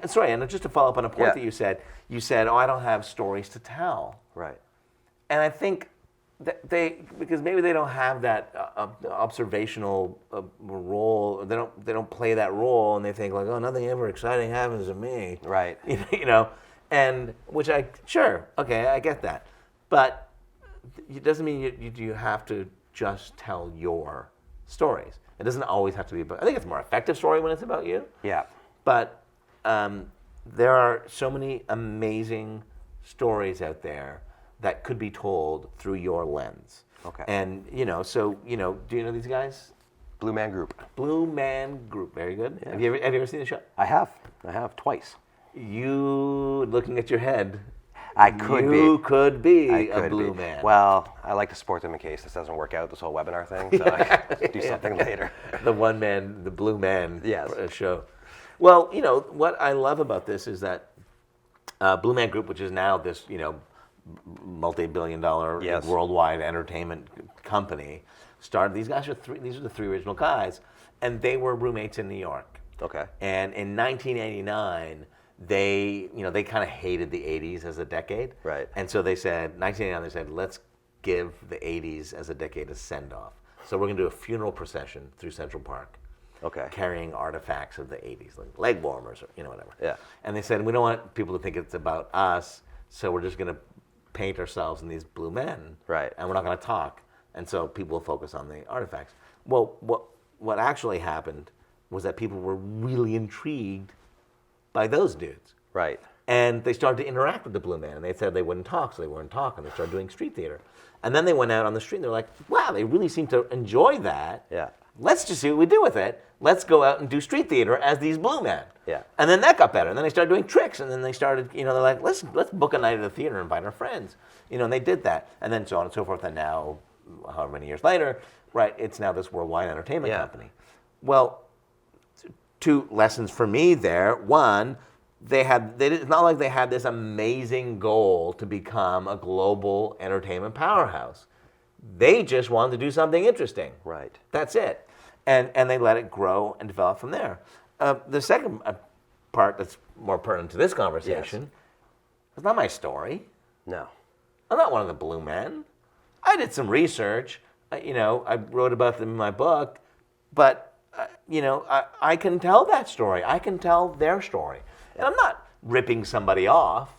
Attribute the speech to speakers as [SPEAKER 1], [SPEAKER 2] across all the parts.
[SPEAKER 1] Sorry, and just to follow up on a point
[SPEAKER 2] Yeah.
[SPEAKER 1] that you said, oh, I don't have stories to tell.
[SPEAKER 2] Right.
[SPEAKER 1] And I think that because maybe they don't have that observational role, or they don't play that role, and they think like, oh, nothing ever exciting happens to me.
[SPEAKER 2] Right.
[SPEAKER 1] And which I get that, but it doesn't mean you have to just tell your stories. It doesn't always have to be about. I think it's a more effective story when it's about you.
[SPEAKER 2] Yeah.
[SPEAKER 1] But there are so many amazing stories out there that could be told through your lens.
[SPEAKER 2] Okay.
[SPEAKER 1] And do you know these guys?
[SPEAKER 2] Blue Man Group.
[SPEAKER 1] Blue Man Group, very good.
[SPEAKER 2] Yeah.
[SPEAKER 1] Have you ever seen the show?
[SPEAKER 2] I have twice.
[SPEAKER 1] You looking at your head.
[SPEAKER 2] I could be.
[SPEAKER 1] You could be
[SPEAKER 2] I
[SPEAKER 1] a
[SPEAKER 2] could
[SPEAKER 1] blue
[SPEAKER 2] be.
[SPEAKER 1] man.
[SPEAKER 2] Well, I like to support them in case this doesn't work out, this whole webinar thing, so I can do something later.
[SPEAKER 1] The blue man
[SPEAKER 2] Yes.
[SPEAKER 1] show. Well, what I love about this is that Blue Man Group, which is now this, multi-billion-dollar
[SPEAKER 2] Yes.
[SPEAKER 1] worldwide entertainment company, started. These are the three original guys, and they were roommates in New York.
[SPEAKER 2] Okay.
[SPEAKER 1] And in 1989, they kind of hated the 80s as a decade.
[SPEAKER 2] Right.
[SPEAKER 1] And so they said, 1989, they said, let's give the 80s as a decade a send-off. So we're going to do a funeral procession through Central Park.
[SPEAKER 2] Okay.
[SPEAKER 1] Carrying artifacts of the 80s, like leg warmers or whatever.
[SPEAKER 2] Yeah.
[SPEAKER 1] And they said, we don't want people to think it's about us, so we're just going to paint ourselves in these blue men.
[SPEAKER 2] Right.
[SPEAKER 1] And we're not going to talk. And so people will focus on the artifacts. Well, what actually happened was that people were really intrigued by those dudes.
[SPEAKER 2] Right.
[SPEAKER 1] And they started to interact with the blue man. And they said they wouldn't talk, so they weren't talking. They started doing street theater. And then they went out on the street and they're like, wow, they really seem to enjoy that.
[SPEAKER 2] Yeah.
[SPEAKER 1] Let's just see what we do with it. Let's go out and do street theater as these blue men.
[SPEAKER 2] Yeah.
[SPEAKER 1] And then that got better. And then they started doing tricks. And then they started, they're like, let's book a night at the theater and invite our friends. And they did that. And then so on and so forth. And now, however many years later, right, it's now this worldwide entertainment company. Well, two lessons for me there. One, it's not like they had this amazing goal to become a global entertainment powerhouse. They just wanted to do something interesting.
[SPEAKER 2] Right.
[SPEAKER 1] That's it. And they let it grow and develop from there. The second part that's more pertinent to this conversation is not my story.
[SPEAKER 2] No.
[SPEAKER 1] I'm not one of the blue men. I did some research. I wrote about them in my book. But, I can tell that story. I can tell their story. And I'm not ripping somebody off.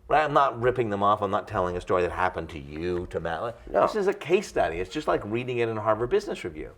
[SPEAKER 1] Right? I'm not ripping them off. I'm not telling a story that happened to you, to Matt.
[SPEAKER 2] No.
[SPEAKER 1] This is a case study. It's just like reading it in Harvard Business Review.